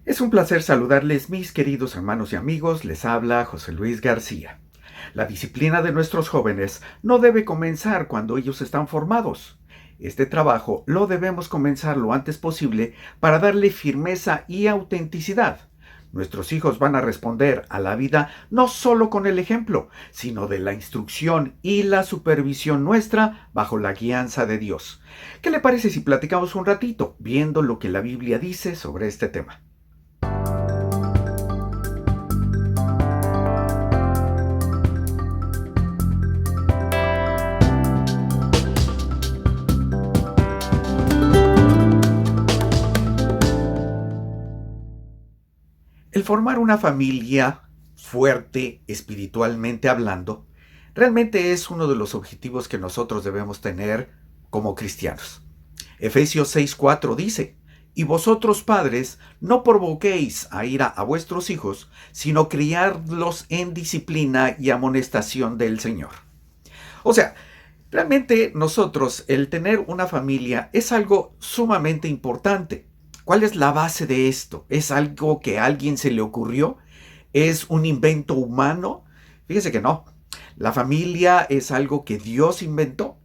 Es un placer saludarles, mis queridos hermanos y amigos. Les habla José Luis García. La disciplina de nuestros jóvenes no debe comenzar cuando ellos están formados. Este trabajo lo debemos comenzar lo antes posible para darle firmeza y autenticidad. Nuestros hijos van a responder a la vida no solo con el ejemplo, sino de la instrucción y la supervisión nuestra bajo la guianza de Dios. ¿Qué le parece si platicamos un ratito viendo lo que la Biblia dice sobre este tema? El formar una familia fuerte, espiritualmente hablando, realmente es uno de los objetivos que nosotros debemos tener como cristianos. Efesios 6:4 dice: y vosotros padres no provoquéis a ira a vuestros hijos, sino criadlos en disciplina y amonestación del Señor. O sea, realmente nosotros, el tener una familia es algo sumamente importante. ¿Cuál es la base de esto? ¿Es algo que a alguien se le ocurrió? ¿Es un invento humano? Fíjese que no. La familia es algo que Dios inventó.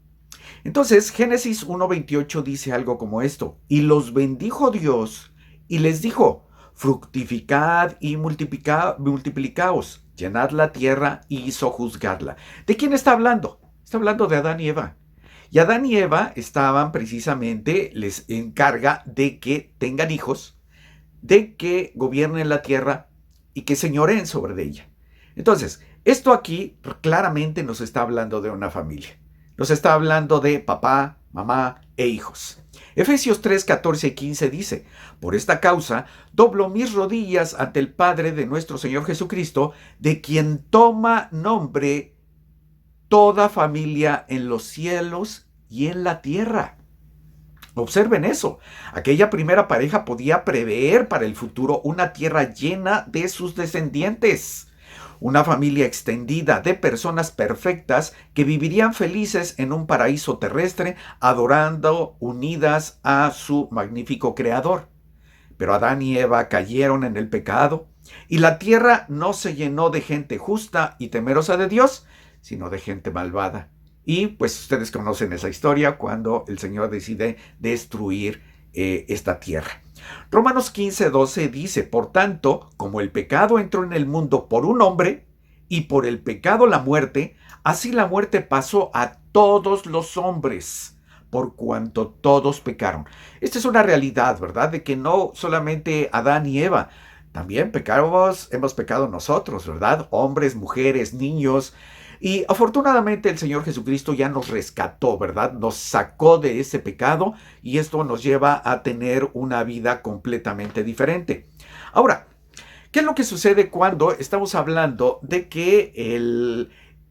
Entonces, Génesis 1:28 dice algo como esto: y los bendijo Dios y les dijo: fructificad y multiplicaos, llenad la tierra y sojuzgadla. ¿De quién está hablando? Está hablando de Adán y Eva. Y Adán y Eva estaban precisamente, les encarga de que tengan hijos, de que gobiernen la tierra y que señoreen sobre ella. Entonces, esto aquí claramente nos está hablando de una familia. Nos está hablando de papá, mamá e hijos. Efesios 3, 14 y 15 dice: por esta causa doblo mis rodillas ante el Padre de nuestro Señor Jesucristo, de quien toma nombre toda familia en los cielos y en la tierra. Observen eso. Aquella primera pareja podía prever para el futuro una tierra llena de sus descendientes. Una familia extendida de personas perfectas que vivirían felices en un paraíso terrestre, adorando unidas a su magnífico creador. Pero Adán y Eva cayeron en el pecado y la tierra no se llenó de gente justa y temerosa de Dios, sino de gente malvada. Y pues ustedes conocen esa historia cuando el Señor decide destruir esta tierra. Romanos 15:12 dice: por tanto, como el pecado entró en el mundo por un hombre, y por el pecado la muerte, así la muerte pasó a todos los hombres, por cuanto todos pecaron. Esta es una realidad, ¿verdad? De que no solamente Adán y Eva, también hemos pecado nosotros, ¿verdad? Hombres, mujeres, niños. Y afortunadamente el Señor Jesucristo ya nos rescató, ¿verdad? Nos sacó de ese pecado y esto nos lleva a tener una vida completamente diferente. Ahora, ¿qué es lo que sucede cuando estamos hablando de que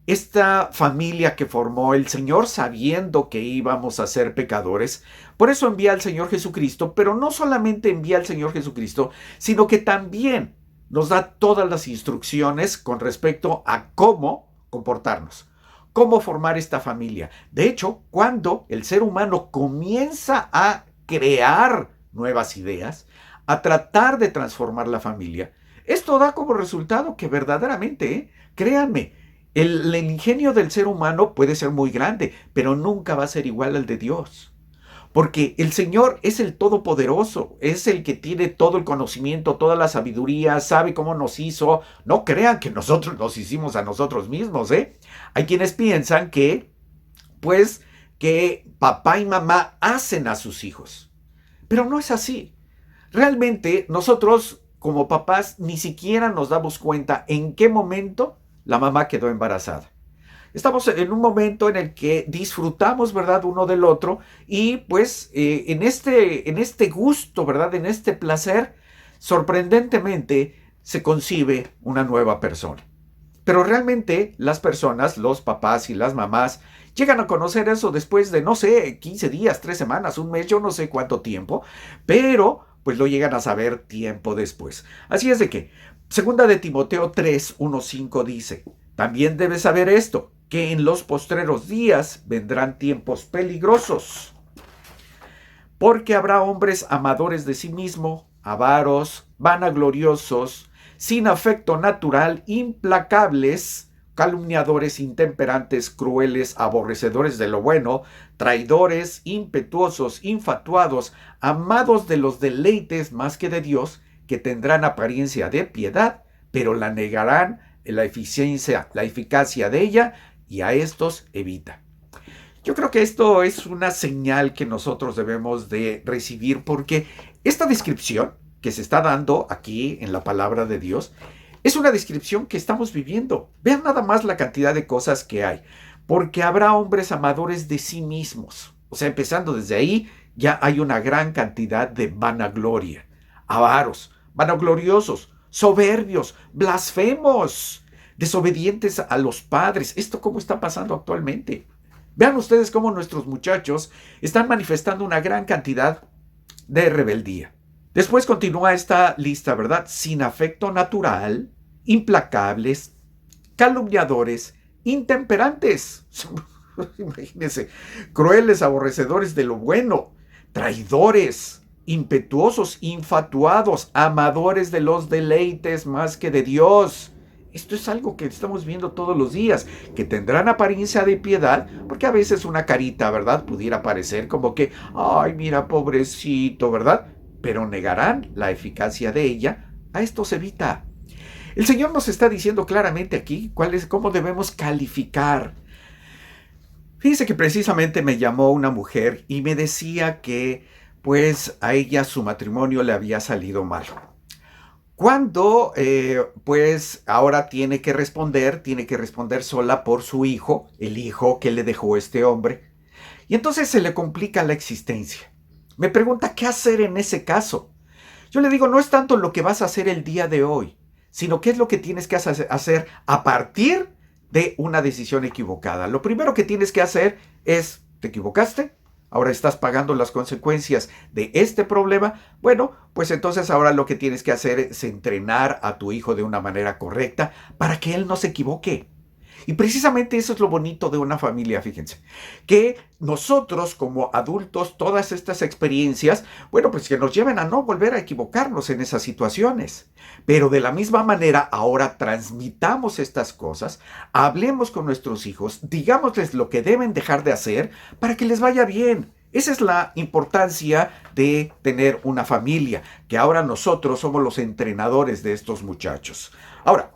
esta familia que formó el Señor, sabiendo que íbamos a ser pecadores, por eso envía al Señor Jesucristo? Pero no solamente envía al Señor Jesucristo, sino que también nos da todas las instrucciones con respecto a cómo comportarnos, cómo formar esta familia. De hecho, cuando el ser humano comienza a crear nuevas ideas, a tratar de transformar la familia, esto da como resultado que verdaderamente, créanme, el ingenio del ser humano puede ser muy grande, pero nunca va a ser igual al de Dios. Porque el Señor es el Todopoderoso, es el que tiene todo el conocimiento, toda la sabiduría, sabe cómo nos hizo. No crean que nosotros nos hicimos a nosotros mismos, ¿eh? Hay quienes piensan que, pues, que papá y mamá hacen a sus hijos. Pero no es así. Realmente nosotros, como papás, ni siquiera nos damos cuenta en qué momento la mamá quedó embarazada. Estamos en un momento en el que disfrutamos, ¿verdad?, uno del otro y pues en este gusto, ¿verdad?, en este placer, sorprendentemente se concibe una nueva persona. Pero realmente las personas, los papás y las mamás, llegan a conocer eso después de, no sé, 15 días, 3 semanas, un mes, yo no sé cuánto tiempo, pero pues lo llegan a saber tiempo después. Así es de que, segunda de Timoteo 3, 1, 5 dice: también debes saber esto, que en los postreros días vendrán tiempos peligrosos, porque habrá hombres amadores de sí mismo, avaros, vanagloriosos, sin afecto natural, implacables, calumniadores, intemperantes, crueles, aborrecedores de lo bueno, traidores, impetuosos, infatuados, amados de los deleites más que de Dios, que tendrán apariencia de piedad, pero la negarán la eficacia de ella, y a estos evita. Yo creo que esto es una señal que nosotros debemos de recibir, porque esta descripción que se está dando aquí en la palabra de Dios es una descripción que estamos viviendo. Vean nada más la cantidad de cosas que hay. Porque habrá hombres amadores de sí mismos. O sea, empezando desde ahí, ya hay una gran cantidad de vanagloria. Avaros, vanagloriosos, soberbios, blasfemos, desobedientes a los padres. ¿Esto cómo está pasando actualmente? Vean ustedes cómo nuestros muchachos están manifestando una gran cantidad de rebeldía. Después continúa esta lista, ¿verdad? Sin afecto natural, implacables, calumniadores, intemperantes. Imagínense, crueles, aborrecedores de lo bueno, traidores, impetuosos, infatuados, amadores de los deleites más que de Dios. Esto es algo que estamos viendo todos los días, que tendrán apariencia de piedad, porque a veces una carita, ¿verdad?, pudiera parecer como que, ay, mira, pobrecito, ¿verdad? Pero negarán la eficacia de ella. A esto se evita. El Señor nos está diciendo claramente aquí cómo debemos calificar. Fíjense que precisamente me llamó una mujer y me decía que, pues, a ella su matrimonio le había salido mal. Cuando, pues, ahora tiene que responder sola por su hijo, el hijo que le dejó este hombre. Y entonces se le complica la existencia. Me pregunta, ¿qué hacer en ese caso? Yo le digo, no es tanto lo que vas a hacer el día de hoy, sino qué es lo que tienes que hacer a partir de una decisión equivocada. Lo primero que tienes que hacer es, ¿te equivocaste? Ahora estás pagando las consecuencias de este problema. Bueno, pues entonces ahora lo que tienes que hacer es entrenar a tu hijo de una manera correcta para que él no se equivoque. Y precisamente eso es lo bonito de una familia, fíjense, que nosotros como adultos, todas estas experiencias, bueno, pues que nos lleven a no volver a equivocarnos en esas situaciones. Pero de la misma manera, ahora transmitamos estas cosas, hablemos con nuestros hijos, digámosles lo que deben dejar de hacer para que les vaya bien. Esa es la importancia de tener una familia, que ahora nosotros somos los entrenadores de estos muchachos. Ahora,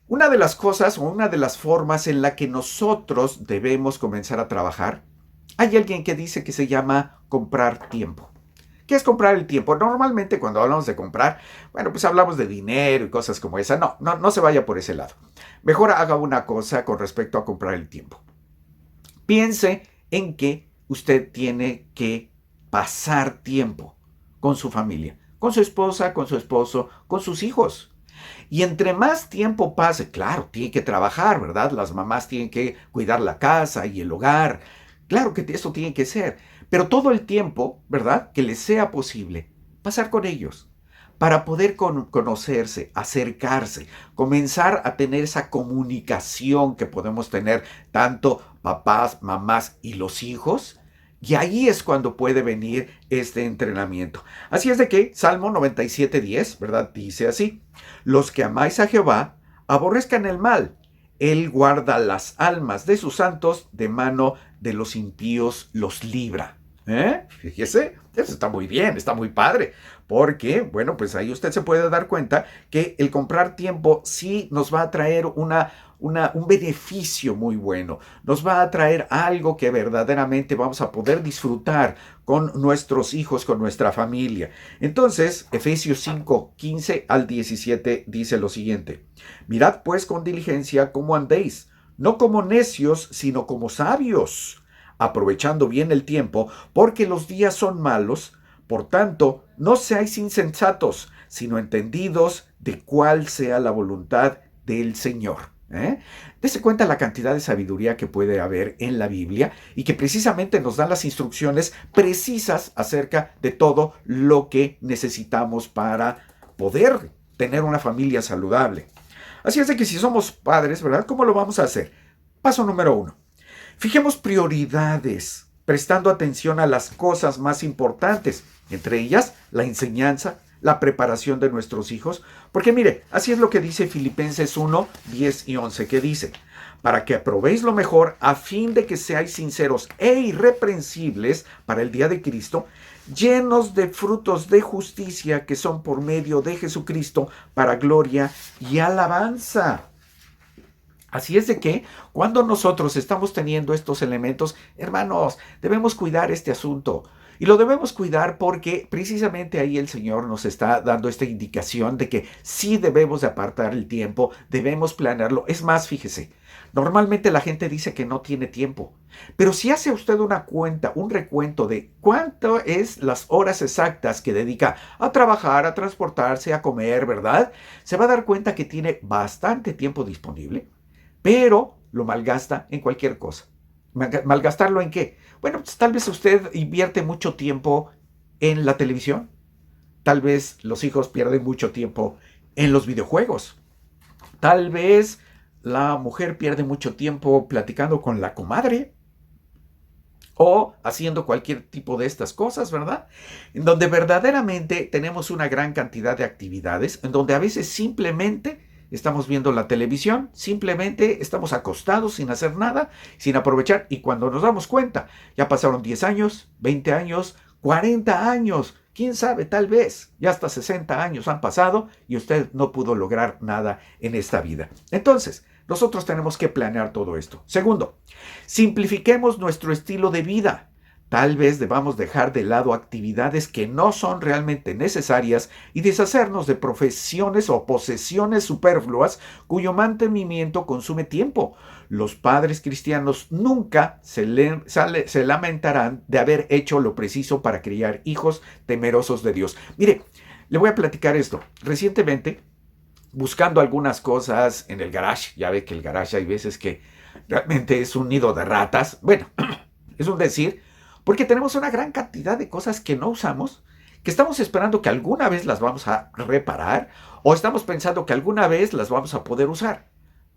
una de las cosas o una de las formas en la que nosotros debemos comenzar a trabajar, hay alguien que dice que se llama comprar tiempo. ¿Qué es comprar el tiempo? Normalmente cuando hablamos de comprar, bueno, pues hablamos de dinero y cosas como esa. No se vaya por ese lado. Mejor haga una cosa con respecto a comprar el tiempo. Piense en que usted tiene que pasar tiempo con su familia, con su esposa, con su esposo, con sus hijos. Y entre más tiempo pase, claro, tiene que trabajar, ¿verdad? Las mamás tienen que cuidar la casa y el hogar. Claro que eso tiene que ser. Pero todo el tiempo, ¿verdad?, que les sea posible, pasar con ellos. Para poder conocerse, acercarse, comenzar a tener esa comunicación que podemos tener tanto papás, mamás y los hijos. Y ahí es cuando puede venir este entrenamiento. Así es de que Salmo 97:10, ¿verdad?, dice así: los que amáis a Jehová, aborrezcan el mal. Él guarda las almas de sus santos, de mano de los impíos los libra. Fíjese, eso está muy bien, está muy padre. Porque, bueno, pues ahí usted se puede dar cuenta que el comprar tiempo sí nos va a traer un beneficio muy bueno. Nos va a traer algo que verdaderamente vamos a poder disfrutar con nuestros hijos, con nuestra familia. Entonces, Efesios 5:15 al 17 dice lo siguiente: mirad pues con diligencia cómo andéis, no como necios, sino como sabios, aprovechando bien el tiempo, porque los días son malos. Por tanto, no seáis insensatos, sino entendidos de cuál sea la voluntad del Señor. Dese cuenta la cantidad de sabiduría que puede haber en la Biblia y que precisamente nos dan las instrucciones precisas acerca de todo lo que necesitamos para poder tener una familia saludable. Así es de que si somos padres, ¿verdad?, ¿cómo lo vamos a hacer? Paso número 1. Fijemos prioridades, prestando atención a las cosas más importantes, entre ellas la enseñanza, la preparación de nuestros hijos? Porque mire, así es lo que dice Filipenses 1, 10 y 11, que dice: para que aprobéis lo mejor, a fin de que seáis sinceros e irreprensibles para el día de Cristo, llenos de frutos de justicia que son por medio de Jesucristo para gloria y alabanza. Así es de que cuando nosotros estamos teniendo estos elementos, hermanos, debemos cuidar este asunto. Y lo debemos cuidar porque precisamente ahí el Señor nos está dando esta indicación de que sí debemos de apartar el tiempo, debemos planearlo. Es más, fíjese, normalmente la gente dice que no tiene tiempo, pero si hace usted una cuenta, un recuento de cuánto es las horas exactas que dedica a trabajar, a transportarse, a comer, ¿verdad? Se va a dar cuenta que tiene bastante tiempo disponible, pero lo malgasta en cualquier cosa. ¿Malgastarlo en qué? Bueno, pues tal vez usted invierte mucho tiempo en la televisión. Tal vez los hijos pierden mucho tiempo en los videojuegos. Tal vez la mujer pierde mucho tiempo platicando con la comadre o haciendo cualquier tipo de estas cosas, ¿verdad? En donde verdaderamente tenemos una gran cantidad de actividades, en donde a veces simplemente estamos viendo la televisión, simplemente estamos acostados sin hacer nada, sin aprovechar, y cuando nos damos cuenta, ya pasaron 10 años, 20 años, 40 años, quién sabe, tal vez, ya hasta 60 años han pasado y usted no pudo lograr nada en esta vida. Entonces, nosotros tenemos que planear todo esto. Segundo, simplifiquemos nuestro estilo de vida. Tal vez debamos dejar de lado actividades que no son realmente necesarias y deshacernos de profesiones o posesiones superfluas cuyo mantenimiento consume tiempo. Los padres cristianos nunca se lamentarán de haber hecho lo preciso para criar hijos temerosos de Dios. Mire, le voy a platicar esto. Recientemente, buscando algunas cosas en el garage, ya ve que el garage hay veces que realmente es un nido de ratas. Bueno, es un decir, porque tenemos una gran cantidad de cosas que no usamos, que estamos esperando que alguna vez las vamos a reparar o estamos pensando que alguna vez las vamos a poder usar.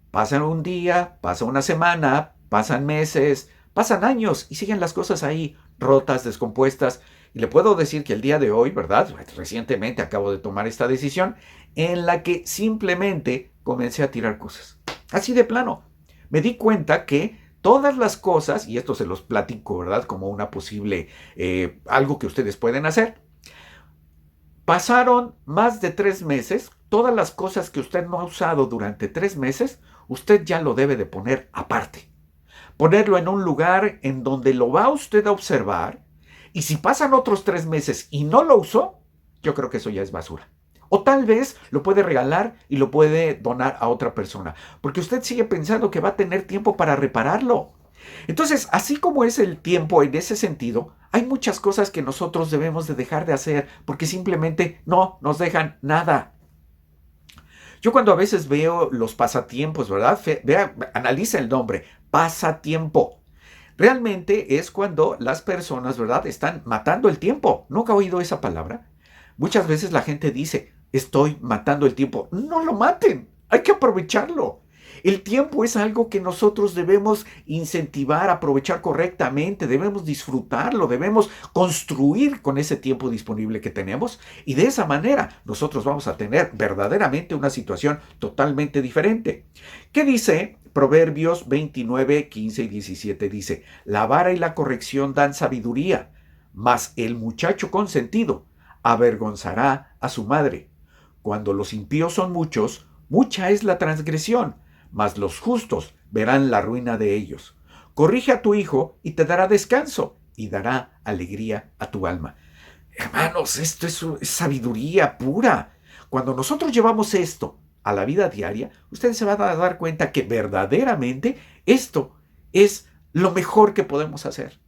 Pasan un día, pasa una semana, pasan meses, pasan años y siguen las cosas ahí, rotas, descompuestas. Y le puedo decir que el día de hoy, ¿verdad? Recientemente acabo de tomar esta decisión en la que simplemente comencé a tirar cosas. Así de plano. Me di cuenta que todas las cosas, y esto se los platico, ¿verdad? Como una posible, algo que ustedes pueden hacer. Pasaron más de 3 meses, todas las cosas que usted no ha usado durante 3 meses, usted ya lo debe de poner aparte. Ponerlo en un lugar en donde lo va usted a observar, y si pasan otros 3 meses y no lo usó, yo creo que eso ya es basura. O tal vez lo puede regalar y lo puede donar a otra persona, porque usted sigue pensando que va a tener tiempo para repararlo. Entonces, así como es el tiempo en ese sentido, hay muchas cosas que nosotros debemos de dejar de hacer porque simplemente no nos dejan nada. Yo cuando a veces veo los pasatiempos, ¿verdad? Analiza el nombre, pasatiempo. Realmente es cuando las personas, ¿verdad?, están matando el tiempo. ¿Nunca ha oído esa palabra? Muchas veces la gente dice, estoy matando el tiempo. No lo maten, hay que aprovecharlo. El tiempo es algo que nosotros debemos incentivar, aprovechar correctamente, debemos disfrutarlo, debemos construir con ese tiempo disponible que tenemos y de esa manera nosotros vamos a tener verdaderamente una situación totalmente diferente. ¿Qué dice Proverbios 29, 15 y 17? Dice, la vara y la corrección dan sabiduría, mas el muchacho consentido avergonzará a su madre. Cuando los impíos son muchos, mucha es la transgresión, mas los justos verán la ruina de ellos. Corrige a tu hijo y te dará descanso y dará alegría a tu alma. Hermanos, esto es sabiduría pura. Cuando nosotros llevamos esto a la vida diaria, ustedes se van a dar cuenta que verdaderamente esto es lo mejor que podemos hacer.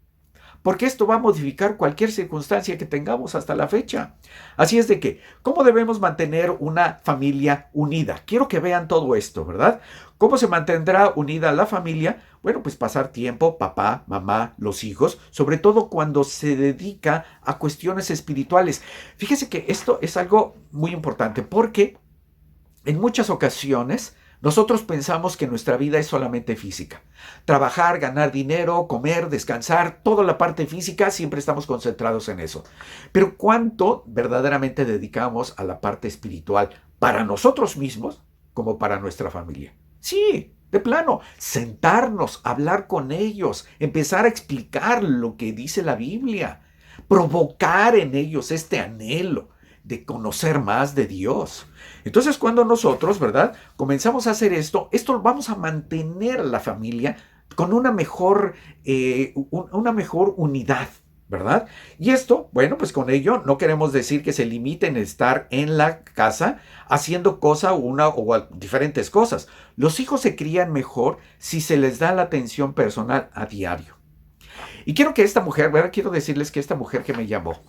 Porque esto va a modificar cualquier circunstancia que tengamos hasta la fecha. Así es de que, ¿cómo debemos mantener una familia unida? Quiero que vean todo esto, ¿verdad? ¿Cómo se mantendrá unida la familia? Bueno, pues pasar tiempo, papá, mamá, los hijos, sobre todo cuando se dedica a cuestiones espirituales. Fíjese que esto es algo muy importante porque en muchas ocasiones Nosotros pensamos que nuestra vida es solamente física. Trabajar, ganar dinero, comer, descansar, toda la parte física, siempre estamos concentrados en eso. Pero ¿cuánto verdaderamente dedicamos a la parte espiritual para nosotros mismos como para nuestra familia? Sí, de plano, sentarnos, hablar con ellos, empezar a explicar lo que dice la Biblia, provocar en ellos este anhelo de conocer más de Dios. Entonces, cuando nosotros, ¿verdad?, comenzamos a hacer esto vamos a mantener a la familia con una mejor unidad, ¿verdad? Y esto, bueno, pues con ello no queremos decir que se limiten a estar en la casa haciendo diferentes cosas. Los hijos se crían mejor si se les da la atención personal a diario. Y quiero decirles que esta mujer que me llamó,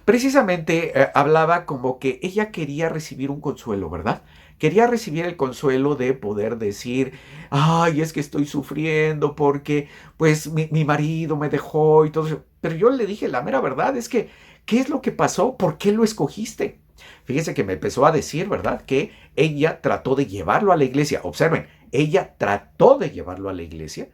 precisamente hablaba como que ella quería recibir un consuelo, ¿verdad? Quería recibir el consuelo de poder decir, ay, es que estoy sufriendo porque pues mi marido me dejó y todo eso. Pero yo le dije, la mera verdad es que, ¿qué es lo que pasó? ¿Por qué lo escogiste? Fíjense que me empezó a decir, ¿verdad?, que ella trató de llevarlo a la iglesia. Observen, ella trató de llevarlo a la iglesia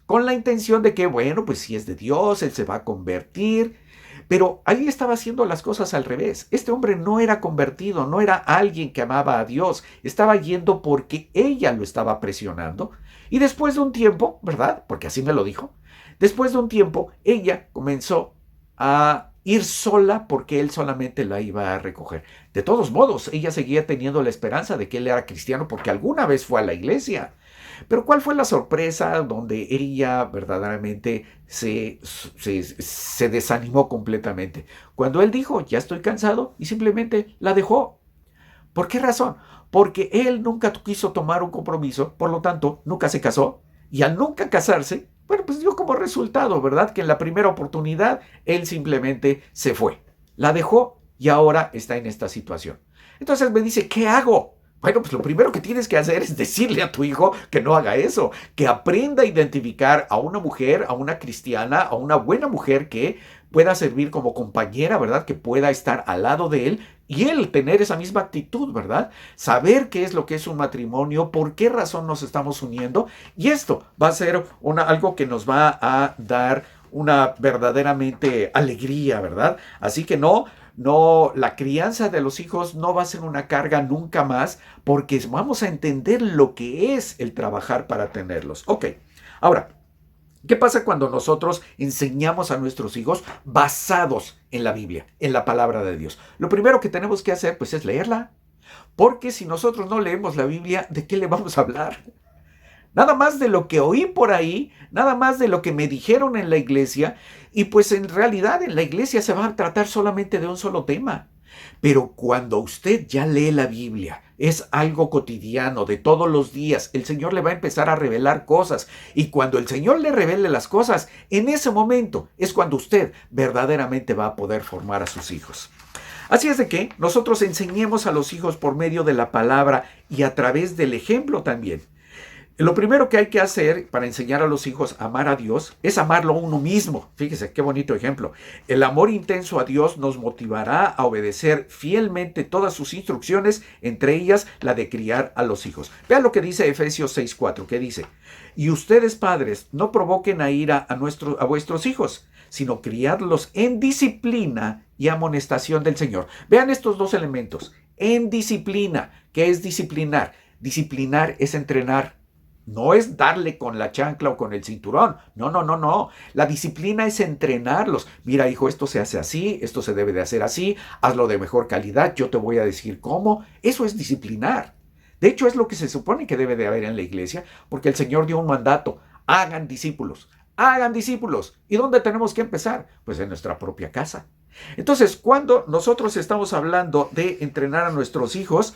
con la intención de que, bueno, pues si es de Dios, él se va a convertir. Pero ahí estaba haciendo las cosas al revés. Este hombre no era convertido, no era alguien que amaba a Dios. Estaba yendo porque ella lo estaba presionando. Y después de un tiempo, ¿verdad?, porque así me lo dijo, después de un tiempo, ella comenzó a ir sola porque él solamente la iba a recoger. De todos modos, ella seguía teniendo la esperanza de que él era cristiano porque alguna vez fue a la iglesia. Pero ¿cuál fue la sorpresa donde ella verdaderamente se desanimó completamente? Cuando él dijo, ya estoy cansado, y simplemente la dejó. ¿Por qué razón? Porque él nunca quiso tomar un compromiso, por lo tanto, nunca se casó, y al nunca casarse, bueno, pues dio como resultado, ¿verdad?, que en la primera oportunidad él simplemente se fue. La dejó y ahora está en esta situación. Entonces me dice, ¿qué hago? Bueno, pues lo primero que tienes que hacer es decirle a tu hijo que no haga eso, que aprenda a identificar a una mujer, a una cristiana, a una buena mujer que pueda servir como compañera, ¿verdad?, que pueda estar al lado de él y él tener esa misma actitud, ¿verdad? Saber qué es lo que es un matrimonio, por qué razón nos estamos uniendo, y esto va a ser algo que nos va a dar una verdaderamente alegría, ¿verdad? Así que no, la crianza de los hijos no va a ser una carga nunca más, porque vamos a entender lo que es el trabajar para tenerlos. Ok, ahora, ¿qué pasa cuando nosotros enseñamos a nuestros hijos basados en la Biblia, en la palabra de Dios? Lo primero que tenemos que hacer, pues, es leerla. Porque si nosotros no leemos la Biblia, ¿de qué le vamos a hablar? Nada más de lo que oí por ahí, nada más de lo que me dijeron en la iglesia, y pues en realidad en la iglesia se va a tratar solamente de un solo tema. Pero cuando usted ya lee la Biblia, es algo cotidiano, de todos los días, el Señor le va a empezar a revelar cosas. Y cuando el Señor le revele las cosas, en ese momento es cuando usted verdaderamente va a poder formar a sus hijos. Así es de que nosotros enseñemos a los hijos por medio de la palabra y a través del ejemplo también. Lo primero que hay que hacer para enseñar a los hijos a amar a Dios es amarlo a uno mismo. Fíjese, qué bonito ejemplo. El amor intenso a Dios nos motivará a obedecer fielmente todas sus instrucciones, entre ellas la de criar a los hijos. Vean lo que dice Efesios 6:4, que dice, y ustedes padres no provoquen a ira a vuestros hijos, sino criadlos en disciplina y amonestación del Señor. Vean estos dos elementos. En disciplina. ¿Qué es disciplinar? Disciplinar es entrenar. No es darle con la chancla o con el cinturón. No. La disciplina es entrenarlos. Mira, hijo, esto se hace así, esto se debe de hacer así, hazlo de mejor calidad, yo te voy a decir cómo. Eso es disciplinar. De hecho, es lo que se supone que debe de haber en la iglesia, porque el Señor dio un mandato. Hagan discípulos. Hagan discípulos. ¿Y dónde tenemos que empezar? Pues en nuestra propia casa. Entonces, cuando nosotros estamos hablando de entrenar a nuestros hijos,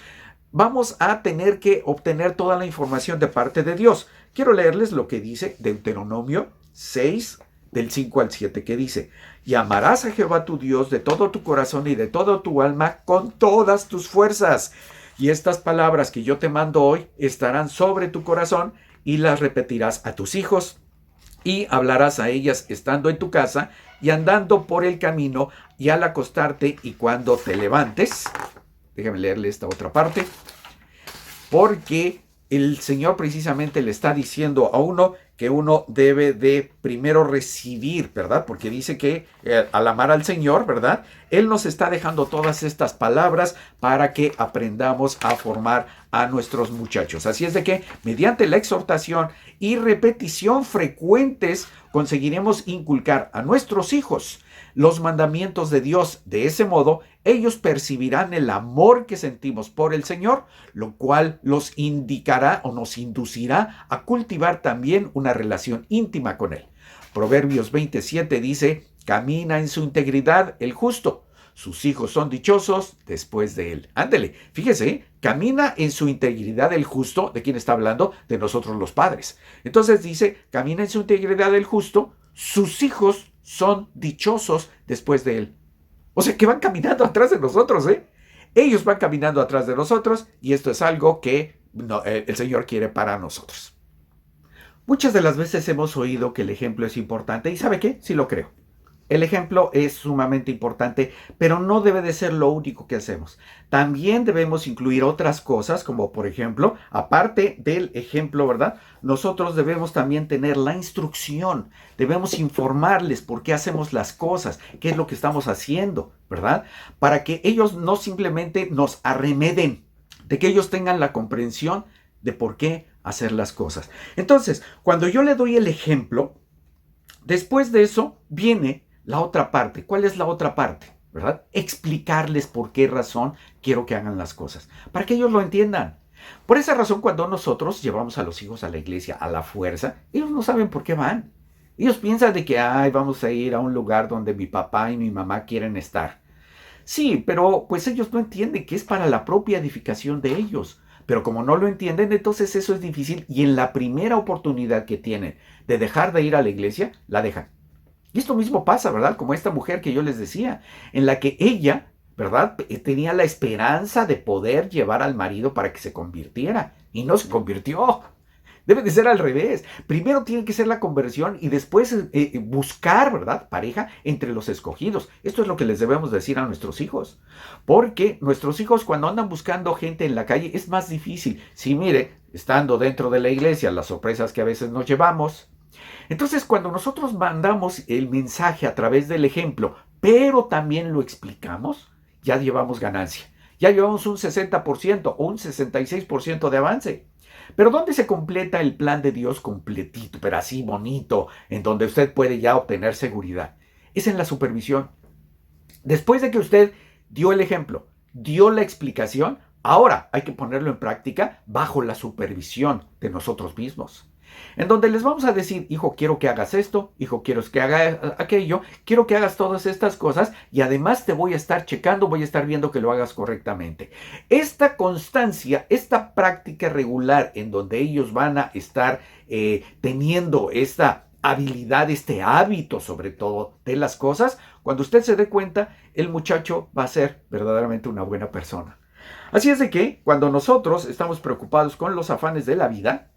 vamos a tener que obtener toda la información de parte de Dios. Quiero leerles lo que dice Deuteronomio 6, del 5 al 7, que dice, y amarás a Jehová tu Dios de todo tu corazón y de toda tu alma con todas tus fuerzas. Y estas palabras que yo te mando hoy estarán sobre tu corazón y las repetirás a tus hijos y hablarás a ellas estando en tu casa y andando por el camino y al acostarte y cuando te levantes. Déjame leerle esta otra parte. Porque el Señor precisamente le está diciendo a uno que uno debe de primero recibir, ¿verdad? Porque dice que al amar al Señor, ¿verdad? Él nos está dejando todas estas palabras para que aprendamos a formar a nuestros muchachos. Así es de que mediante la exhortación y repetición frecuentes conseguiremos inculcar a nuestros hijos los mandamientos de Dios. De ese modo, ellos percibirán el amor que sentimos por el Señor, lo cual los indicará o nos inducirá a cultivar también una relación íntima con Él. Proverbios 27 dice, camina en su integridad el justo. Sus hijos son dichosos después de él. Ándele, fíjese, camina en su integridad el justo. ¿De quién está hablando? De nosotros los padres. Entonces dice, camina en su integridad el justo. Sus hijos son dichosos después de él. O sea, que van caminando atrás de nosotros, ¿eh? Ellos van caminando atrás de nosotros y esto es algo que el Señor quiere para nosotros. Muchas de las veces hemos oído que el ejemplo es importante y ¿sabe qué? Sí lo creo. El ejemplo es sumamente importante, pero no debe de ser lo único que hacemos. También debemos incluir otras cosas, como por ejemplo, aparte del ejemplo, ¿verdad? Nosotros debemos también tener la instrucción, debemos informarles por qué hacemos las cosas, qué es lo que estamos haciendo, ¿verdad? Para que ellos no simplemente nos arremeden, de que ellos tengan la comprensión de por qué hacer las cosas. Entonces, cuando yo le doy el ejemplo, después de eso viene la otra parte. ¿Cuál es la otra parte? ¿Verdad? Explicarles por qué razón quiero que hagan las cosas, para que ellos lo entiendan. Por esa razón, cuando nosotros llevamos a los hijos a la iglesia a la fuerza, ellos no saben por qué van. Ellos piensan de que, vamos a ir a un lugar donde mi papá y mi mamá quieren estar. Sí, pero pues ellos no entienden que es para la propia edificación de ellos. Pero como no lo entienden, entonces eso es difícil y en la primera oportunidad que tienen de dejar de ir a la iglesia, la dejan. Y esto mismo pasa, ¿verdad? Como esta mujer que yo les decía, en la que ella, ¿verdad? Tenía la esperanza de poder llevar al marido para que se convirtiera y no se convirtió. Debe de ser al revés. Primero tiene que ser la conversión y después buscar, ¿verdad? Pareja entre los escogidos. Esto es lo que les debemos decir a nuestros hijos. Porque nuestros hijos cuando andan buscando gente en la calle es más difícil. Sí, mire, estando dentro de la iglesia, las sorpresas que a veces nos llevamos. Entonces, cuando nosotros mandamos el mensaje a través del ejemplo, pero también lo explicamos, ya llevamos ganancia. Ya llevamos un 60% o un 66% de avance. Pero ¿dónde se completa el plan de Dios completito, pero así bonito, en donde usted puede ya obtener seguridad? Es en la supervisión. Después de que usted dio el ejemplo, dio la explicación, ahora hay que ponerlo en práctica bajo la supervisión de nosotros mismos. En donde les vamos a decir, hijo, quiero que hagas esto, hijo, quiero que hagas aquello, quiero que hagas todas estas cosas y además te voy a estar checando, voy a estar viendo que lo hagas correctamente. Esta constancia, esta práctica regular en donde ellos van a estar teniendo esta habilidad, este hábito sobre todo de las cosas, cuando usted se dé cuenta, el muchacho va a ser verdaderamente una buena persona. Así es de que cuando nosotros estamos preocupados con los afanes de la vida,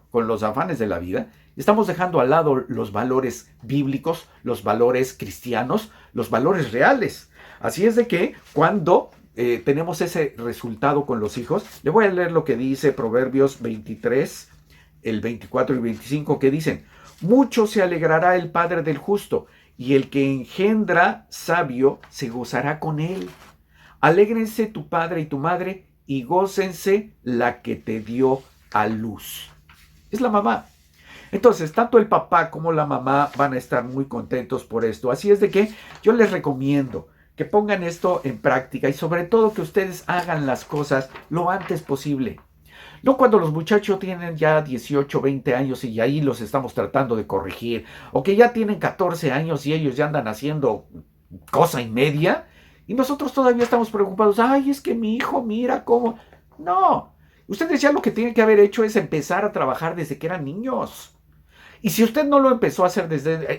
estamos dejando al lado los valores bíblicos, los valores cristianos, los valores reales. Así es de que cuando tenemos ese resultado con los hijos, le voy a leer lo que dice Proverbios 23, el 24 y 25, que dicen, mucho se alegrará el padre del justo, y el que engendra sabio se gozará con él. Alégrense tu padre y tu madre, y gócense la que te dio a luz. Es la mamá. Entonces, tanto el papá como la mamá van a estar muy contentos por esto. Así es de que yo les recomiendo que pongan esto en práctica y sobre todo que ustedes hagan las cosas lo antes posible. No cuando los muchachos tienen ya 18, 20 años y ahí los estamos tratando de corregir, o que ya tienen 14 años y ellos ya andan haciendo cosa y media, y nosotros todavía estamos preocupados. Ay, es que mi hijo, mira cómo. No, ustedes ya lo que tienen que haber hecho es empezar a trabajar desde que eran niños. Y si usted no lo empezó a hacer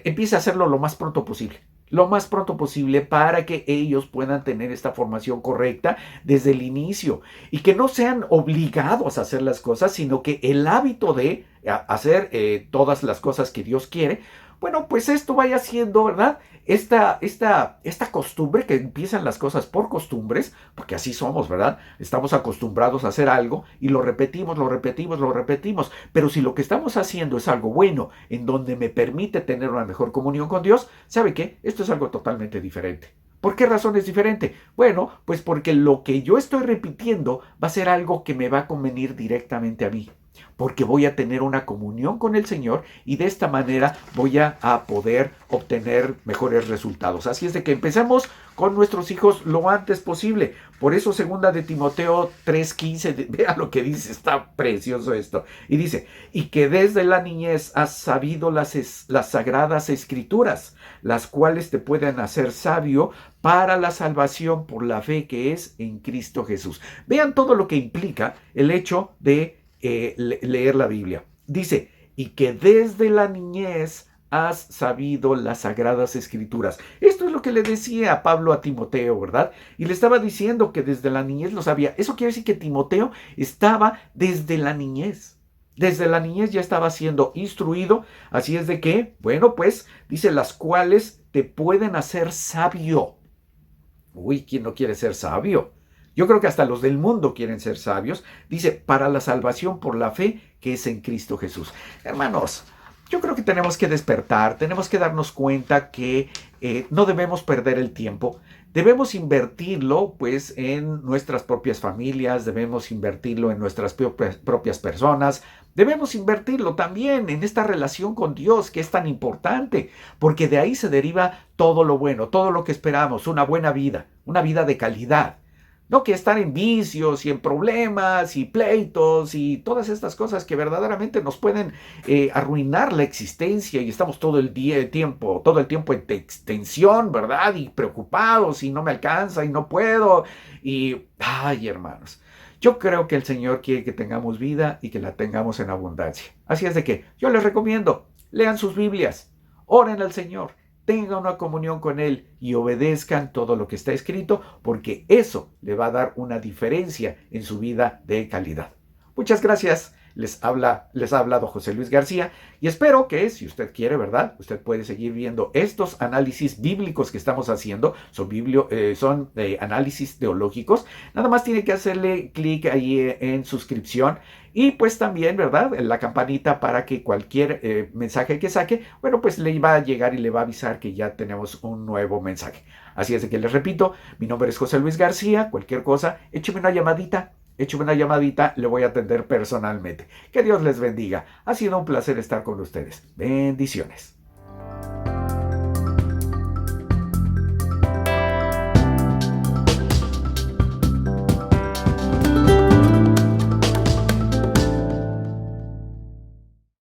empiece a hacerlo lo más pronto posible. Lo más pronto posible para que ellos puedan tener esta formación correcta desde el inicio. Y que no sean obligados a hacer las cosas, sino que el hábito de hacer todas las cosas que Dios quiere, Bueno, pues esto vaya siendo, ¿verdad? Esta costumbre, que empiezan las cosas por costumbres, porque así somos, ¿verdad? Estamos acostumbrados a hacer algo y lo repetimos, lo repetimos, lo repetimos. Pero si lo que estamos haciendo es algo bueno, en donde me permite tener una mejor comunión con Dios, ¿sabe qué? Esto es algo totalmente diferente. ¿Por qué razón es diferente? Bueno, pues porque lo que yo estoy repitiendo va a ser algo que me va a convenir directamente a mí, porque voy a tener una comunión con el Señor y de esta manera voy a poder obtener mejores resultados. Así es de que empecemos con nuestros hijos lo antes posible. Por eso segunda de Timoteo 3:15, vea lo que dice, está precioso esto. Y dice, y que desde la niñez has sabido las sagradas escrituras, las cuales te pueden hacer sabio para la salvación por la fe que es en Cristo Jesús. Vean todo lo que implica el hecho de leer la Biblia. Dice, y que desde la niñez has sabido las sagradas escrituras. Esto es lo que le decía Pablo a Timoteo, ¿verdad? Y le estaba diciendo que desde la niñez lo sabía. Eso quiere decir que Timoteo estaba desde la niñez. Desde la niñez ya estaba siendo instruido. Así es de que, bueno, pues dice, las cuales te pueden hacer sabio. Uy, ¿quién no quiere ser sabio? Yo creo que hasta los del mundo quieren ser sabios. Dice, para la salvación por la fe que es en Cristo Jesús. Hermanos, yo creo que tenemos que despertar, tenemos que darnos cuenta que no debemos perder el tiempo. Debemos invertirlo, pues, en nuestras propias familias, debemos invertirlo en nuestras propias personas, debemos invertirlo también en esta relación con Dios, que es tan importante, porque de ahí se deriva todo lo bueno, todo lo que esperamos, una buena vida, una vida de calidad. No que estar en vicios y en problemas y pleitos y todas estas cosas que verdaderamente nos pueden arruinar la existencia y estamos todo el tiempo en tensión, ¿verdad? Y preocupados y no me alcanza y no puedo. Y, ay, hermanos, yo creo que el Señor quiere que tengamos vida y que la tengamos en abundancia. Así es de que yo les recomiendo, lean sus Biblias, oren al Señor, tengan una comunión con Él y obedezcan todo lo que está escrito, porque eso le va a dar una diferencia en su vida de calidad. Muchas gracias. Les ha hablado José Luis García y espero que, si usted quiere, ¿verdad? Usted puede seguir viendo estos análisis bíblicos que estamos haciendo. Son análisis teológicos. Nada más tiene que hacerle clic ahí en suscripción y pues también, ¿verdad? En la campanita para que cualquier mensaje que saque, bueno, pues le va a llegar y le va a avisar que ya tenemos un nuevo mensaje. Así es de que les repito, mi nombre es José Luis García. Cualquier cosa, écheme una llamadita, le voy a atender personalmente. Que Dios les bendiga. Ha sido un placer estar con ustedes. Bendiciones.